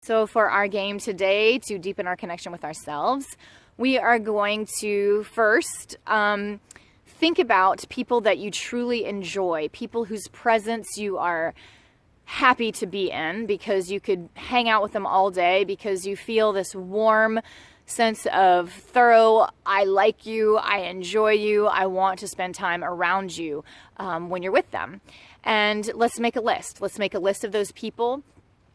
So for our game today, to deepen our connection with ourselves, we are going to first think about people that you truly enjoy, people whose presence you are happy to be in because you could hang out with them all day, because you feel this warm sense of thorough, I like you, I enjoy you, I want to spend time around you when you're with them. And let's make a list. Let's make a list of those people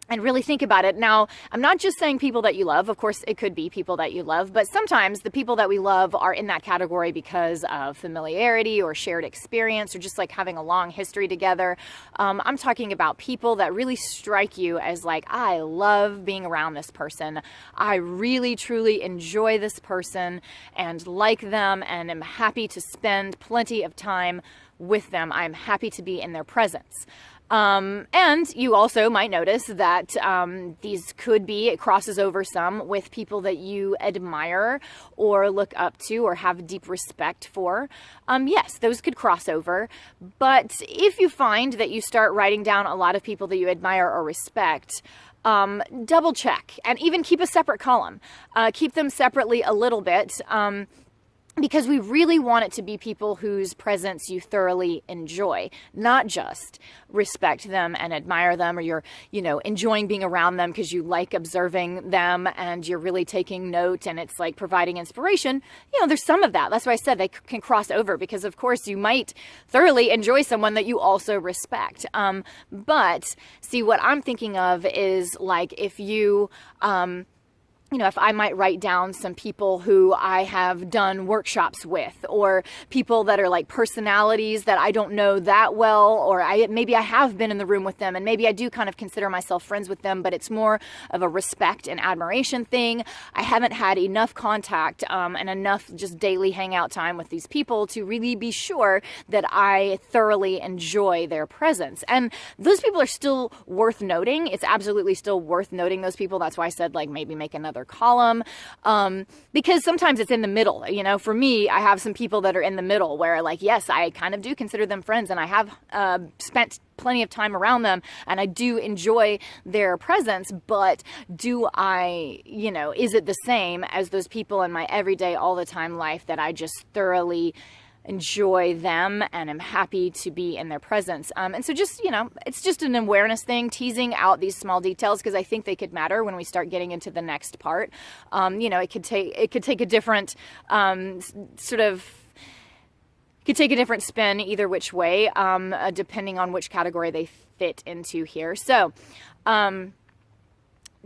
and really think about it. Now, I'm not just saying people that you love. Of course, it could be people that you love, but sometimes the people that we love are in that category because of familiarity or shared experience or just like having a long history together. I'm talking about people that really strike you as like, I love being around this person. I really, truly enjoy this person and like them and am happy to spend plenty of time with them. I'm happy to be in their presence. And you also might notice that these could be, it crosses over some with people that you admire or look up to or have deep respect for. Yes, those could cross over. But if you find that you start writing down a lot of people that you admire or respect, double check and even keep a separate column. Keep them separately a little bit. Because we really want it to be people whose presence you thoroughly enjoy, not just respect them and admire them, or you're, enjoying being around them because you like observing them and you're really taking note and it's like providing inspiration. There's some of that. That's why I said they can cross over, because of course you might thoroughly enjoy someone that you also respect. But see, what I'm thinking of is like if you, if I might write down some people who I have done workshops with, or people that are like personalities that I don't know that well, or maybe I have been in the room with them and maybe I do kind of consider myself friends with them, but it's more of a respect and admiration thing. I haven't had enough contact and enough just daily hangout time with these people to really be sure that I thoroughly enjoy their presence. And those people are still worth noting. It's absolutely still worth noting those people. That's why I said like maybe make another column, because sometimes it's in the middle. For me, I have some people that are in the middle where like, yes, I kind of do consider them friends and I have spent plenty of time around them and I do enjoy their presence, but do I, is it the same as those people in my everyday, all the time life that I just thoroughly enjoy them and am happy to be in their presence. And so just, it's just an awareness thing, teasing out these small details, because I think they could matter when we start getting into the next part. It could take a different could take a different spin either which way, depending on which category they fit into here. So,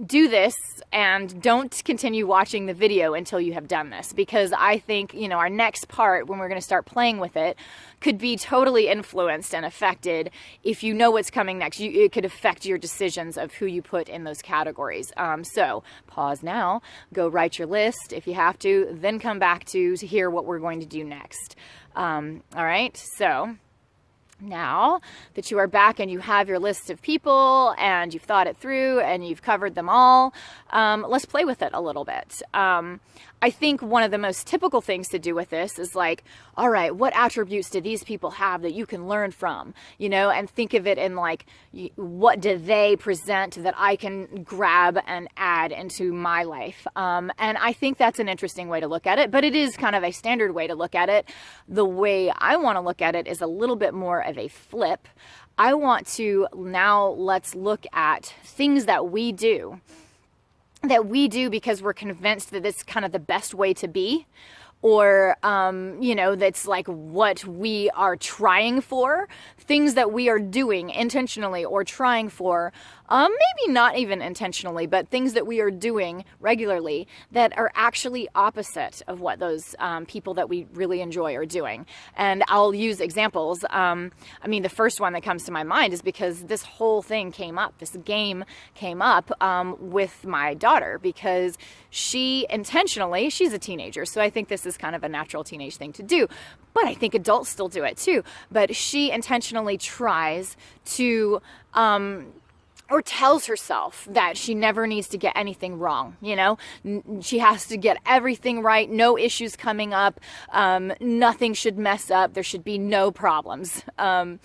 do this and don't continue watching the video until you have done this, because I think, our next part, when we're going to start playing with it, could be totally influenced and affected if you know what's coming next. It could affect your decisions of who you put in those categories. So pause now, go write your list if you have to, then come back to hear what we're going to do next. All right, so now that you are back and you have your list of people and you've thought it through and you've covered them all, let's play with it a little bit. I think one of the most typical things to do with this is like, all right, what attributes do these people have that you can learn from, and think of it in like, what do they present that I can grab and add into my life? And I think that's an interesting way to look at it, but it is kind of a standard way to look at it. The way I want to look at it is a little bit more of a flip. I want to now, let's look at things that we do because we're convinced that it's kind of the best way to be, or, that's like what we are trying for, things that we are doing intentionally or trying for, maybe not even intentionally, but things that we are doing regularly that are actually opposite of what those people that we really enjoy are doing. And I'll use examples. The first one that comes to my mind is because this whole thing came up, this game came up with my daughter, because she intentionally, she's a teenager, so I think this is kind of a natural teenage thing to do, but I think adults still do it too. But she intentionally tries to or tells herself that she never needs to get anything wrong. She has to get everything right, no issues coming up, nothing should mess up, there should be no problems. And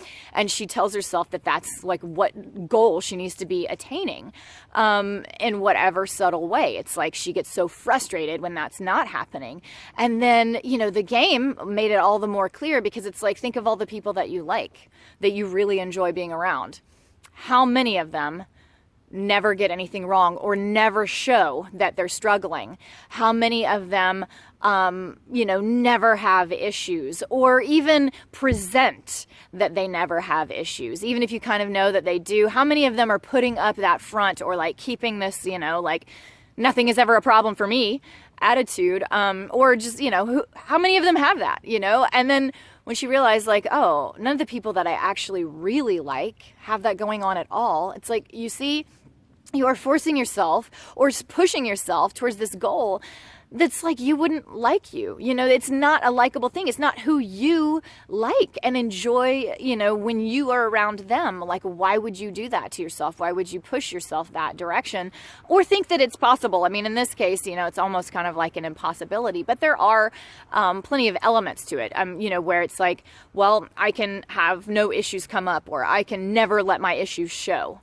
she tells herself that that's like what goal she needs to be attaining, in whatever subtle way. It's like she gets so frustrated when that's not happening. And then, the game made it all the more clear, because it's like, think of all the people that you like, that you really enjoy being around. How many of them never get anything wrong or never show that they're struggling? How many of them, never have issues, or even present that they never have issues, even if you kind of know that they do? How many of them are putting up that front, or like keeping this, like nothing is ever a problem for me attitude, or just, how many of them have that, And then when she realized, like, oh, none of the people that I actually really like have that going on at all. It's like, you see, you are forcing yourself or pushing yourself towards this goal that's like, you wouldn't like you. It's not a likable thing. It's not who you like and enjoy, when you are around them. Like, why would you do that to yourself? Why would you push yourself that direction, or think that it's possible? I mean, in this case, it's almost kind of like an impossibility, but there are plenty of elements to it, where it's like, well, I can have no issues come up, or I can never let my issues show.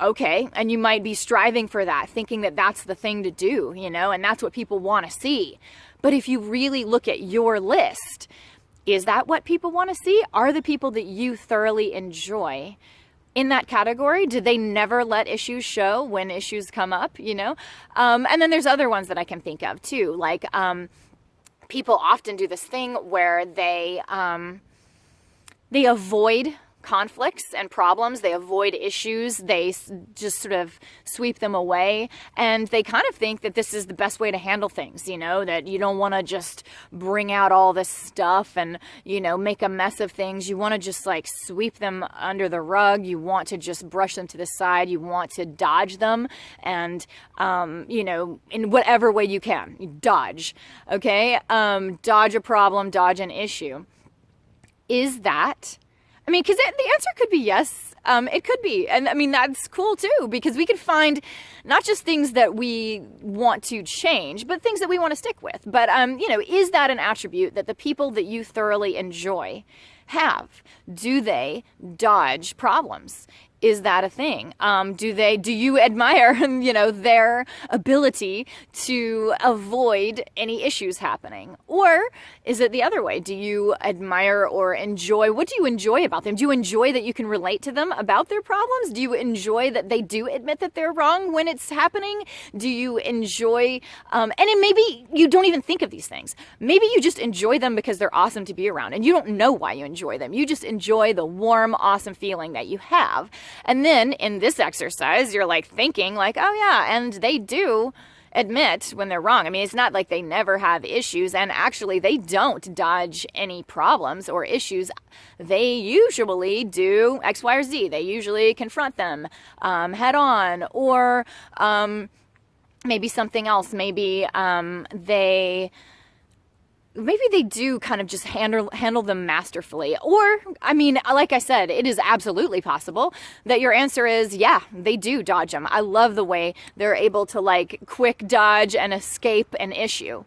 Okay. And you might be striving for that, thinking that that's the thing to do, and that's what people want to see. But if you really look at your list, is that what people want to see? Are the people that you thoroughly enjoy in that category? Did they never let issues show when issues come up, And then there's other ones that I can think of too. Like, people often do this thing where they avoid conflicts and problems. They avoid issues. They just sort of sweep them away. And they kind of think that this is the best way to handle things, that you don't want to just bring out all this stuff and, make a mess of things. You want to just like sweep them under the rug. You want to just brush them to the side. You want to dodge them. And, in whatever way you can, you dodge. Okay. Dodge a problem, dodge an issue. Is that, because the answer could be yes. It could be. And I mean, that's cool too, because we can find not just things that we want to change, but things that we want to stick with. But, is that an attribute that the people that you thoroughly enjoy have? Do they dodge problems? Is that a thing? Do you admire, their ability to avoid any issues happening? Or is it the other way? Do you admire or enjoy? What do you enjoy about them? Do you enjoy that you can relate to them about their problems? Do you enjoy that they do admit that they're wrong when it's happening? Do you enjoy, and then maybe you don't even think of these things. Maybe you just enjoy them because they're awesome to be around, and you don't know why you enjoy them. You just enjoy the warm, awesome feeling that you have. And then in this exercise, you're like thinking like, oh yeah, and they do admit when they're wrong. I mean, it's not like they never have issues, and actually they don't dodge any problems or issues. They usually do X, Y, or Z. They usually confront them head on, or maybe something else. Maybe they do kind of just handle them masterfully. Or, I mean, like I said, it is absolutely possible that your answer is, yeah, they do dodge them. I love the way they're able to like quick dodge and escape an issue.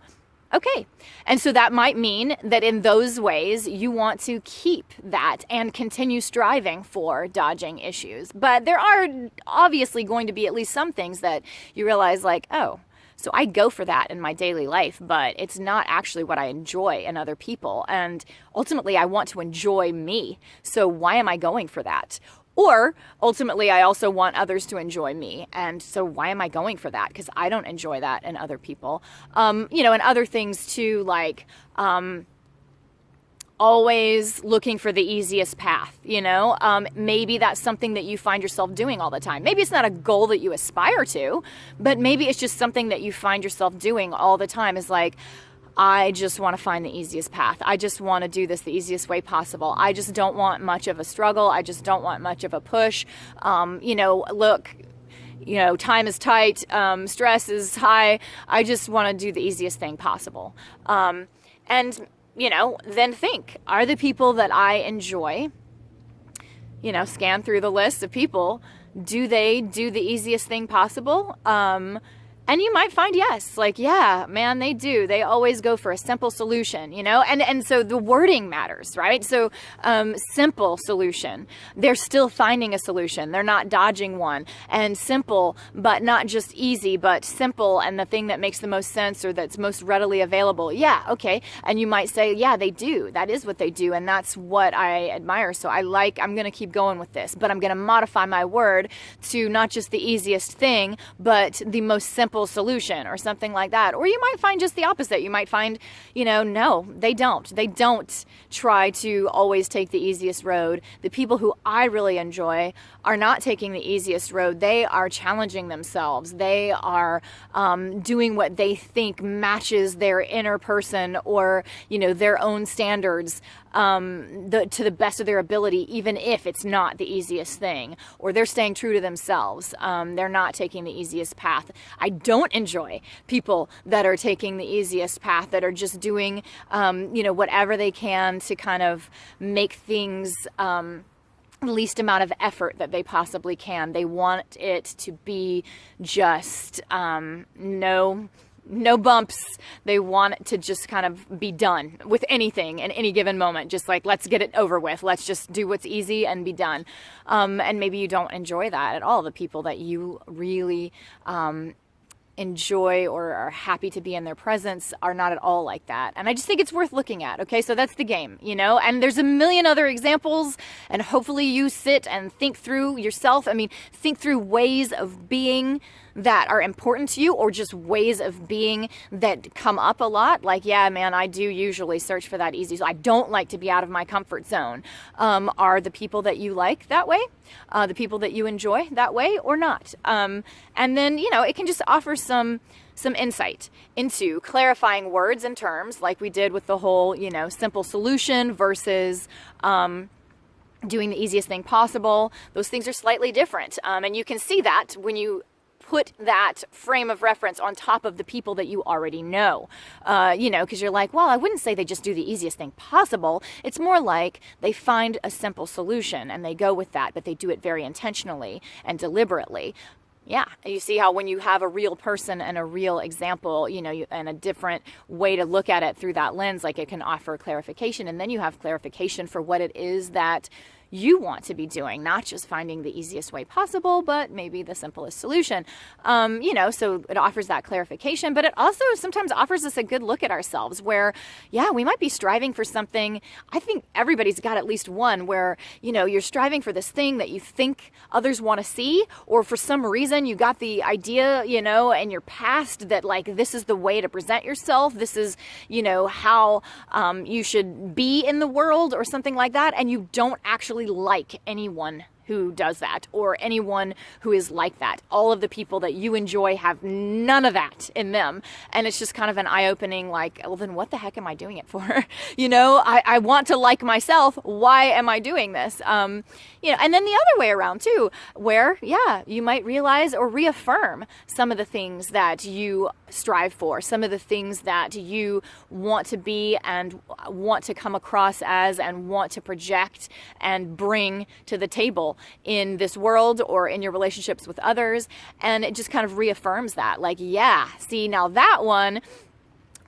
Okay. And so that might mean that in those ways you want to keep that and continue striving for dodging issues. But there are obviously going to be at least some things that you realize like, oh, so I go for that in my daily life, but it's not actually what I enjoy in other people. And ultimately, I want to enjoy me. So why am I going for that? Or ultimately, I also want others to enjoy me. And so why am I going for that? Because I don't enjoy that in other people. And other things too, like always looking for the easiest path, maybe that's something that you find yourself doing all the time. Maybe it's not a goal that you aspire to, but maybe it's just something that you find yourself doing all the time, is like, I just want to find the easiest path. I just want to do this the easiest way possible. I just don't want much of a struggle. I just don't want much of a push. Look, time is tight. Stress is high. I just want to do the easiest thing possible. Then think, are the people that I enjoy, scan through the list of people, do they do the easiest thing possible? And you might find yes, like, yeah, man, they do. They always go for a simple solution, and so the wording matters, right? So simple solution. They're still finding a solution. They're not dodging one. And simple, but not just easy, but simple and the thing that makes the most sense or that's most readily available. Yeah, okay. And you might say, yeah, they do. That is what they do. And that's what I admire. So I'm going to keep going with this, but I'm going to modify my word to not just the easiest thing, but the most simple solution or something like that. Or you might find just the opposite. You might find, no, they don't. They don't try to always take the easiest road. The people who I really enjoy are not taking the easiest road. They are challenging themselves. They are doing what they think matches their inner person or, their own standards to the best of their ability, even if it's not the easiest thing. Or they're staying true to themselves. They're not taking the easiest path. I don't enjoy people that are taking the easiest path, that are just doing, whatever they can to kind of make things least amount of effort that they possibly can. They want it to be just no bumps. They want it to just kind of be done with anything in any given moment. Just like, let's get it over with. Let's just do what's easy and be done. And maybe you don't enjoy that at all. The people that you really enjoy or are happy to be in their presence are not at all like that. And I just think it's worth looking at. Okay, so that's the game, and there's a million other examples, and hopefully you sit and think through yourself. Think through ways of being that are important to you, or just ways of being that come up a lot. Like, yeah, man, I do usually search for that easy. So I don't like to be out of my comfort zone. Are the people that you like that way? The people that you enjoy that way or not? And then, it can just offer some insight into clarifying words and terms, like we did with the whole, simple solution versus doing the easiest thing possible. Those things are slightly different. And you can see that when you put that frame of reference on top of the people that you already know, because you're like, well, I wouldn't say they just do the easiest thing possible. It's more like they find a simple solution and they go with that, but they do it very intentionally and deliberately. Yeah, you see how when you have a real person and a real example, and a different way to look at it through that lens, like it can offer clarification, and then you have clarification for what it is that you want to be doing, not just finding the easiest way possible, but maybe the simplest solution. So it offers that clarification, but it also sometimes offers us a good look at ourselves where, yeah, we might be striving for something. I think everybody's got at least one where, you're striving for this thing that you think others want to see, or for some reason you got the idea, in your past that like, this is the way to present yourself. This is, how you should be in the world or something like that. And you don't actually like anyone who does that or anyone who is like that. All of the people that you enjoy have none of that in them. And it's just kind of an eye-opening, like, well, then what the heck am I doing it for? I want to like myself. Why am I doing this? And then the other way around too, where, yeah, you might realize or reaffirm some of the things that you strive for, some of the things that you want to be and want to come across as and want to project and bring to the table in this world or in your relationships with others. And it just kind of reaffirms that, like, yeah, see, now that one,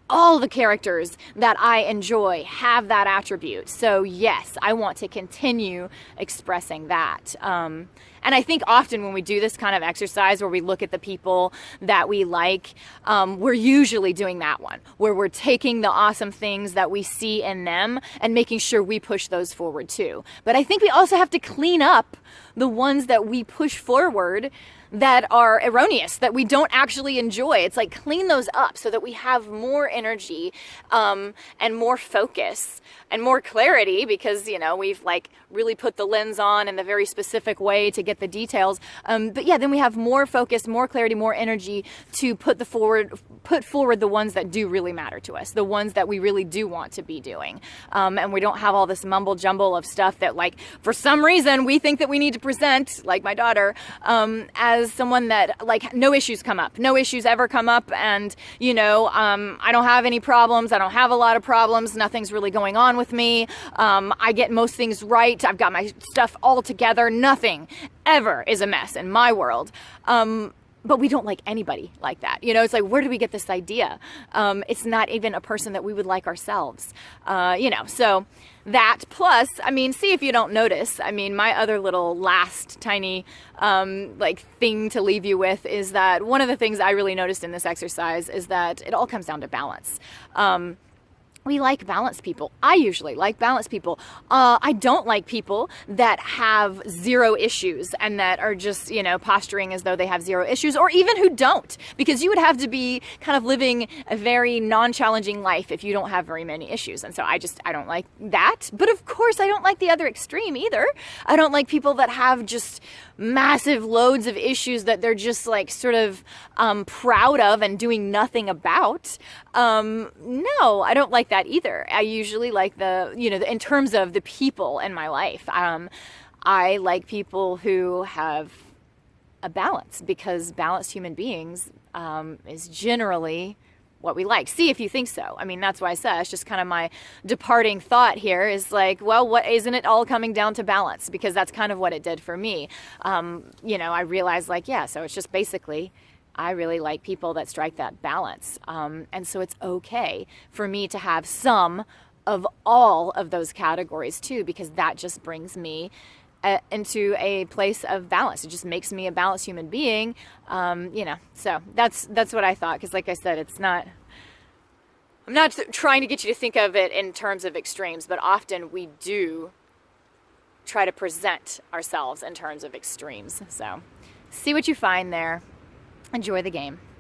all the characters that I enjoy have that attribute. So yes, I want to continue expressing that. And I think often when we do this kind of exercise where we look at the people that we like, we're usually doing that one, where we're taking the awesome things that we see in them and making sure we push those forward too. But I think we also have to clean up the ones that we push forward that are erroneous, that we don't actually enjoy. It's like clean those up so that we have more energy and more focus and more clarity because, we've like really put the lens on in the very specific way to get the details. But yeah, then we have more focus, more clarity, more energy to put forward the ones that do really matter to us, the ones that we really do want to be doing. And we don't have all this mumble jumble of stuff that like, for some reason we think that we need to present, like my daughter, as as someone that like no issues come up, no issues ever come up. And, I don't have any problems. I don't have a lot of problems. Nothing's really going on with me. I get most things right. I've got my stuff all together. Nothing ever is a mess in my world. But we don't like anybody like that. It's like, where do we get this idea? It's not even a person that we would like ourselves. So that plus, see if you don't notice. My other little last tiny thing to leave you with is that one of the things I really noticed in this exercise is that it all comes down to balance. We like balanced people. I usually like balanced people. I don't like people that have zero issues and that are just, posturing as though they have zero issues, or even who don't, because you would have to be kind of living a very non-challenging life if you don't have very many issues. And so I don't like that. But of course, I don't like the other extreme either. I don't like people that have just massive loads of issues that they're just like sort of proud of and doing nothing about. No, I don't like that either. I usually like in terms of the people in my life, I like people who have a balance, because balanced human beings is generally what we like. See if you think so. That's why I said it's just kind of my departing thought here is like, well, what isn't it all coming down to balance? Because that's kind of what it did for me. I realized so it's just basically I really like people that strike that balance. And so it's okay for me to have some of all of those categories too, because that just brings me into a place of balance. It just makes me a balanced human being. So that's what I thought. Because like I said, I'm not trying to get you to think of it in terms of extremes, but often we do try to present ourselves in terms of extremes. So see what you find there. Enjoy the game.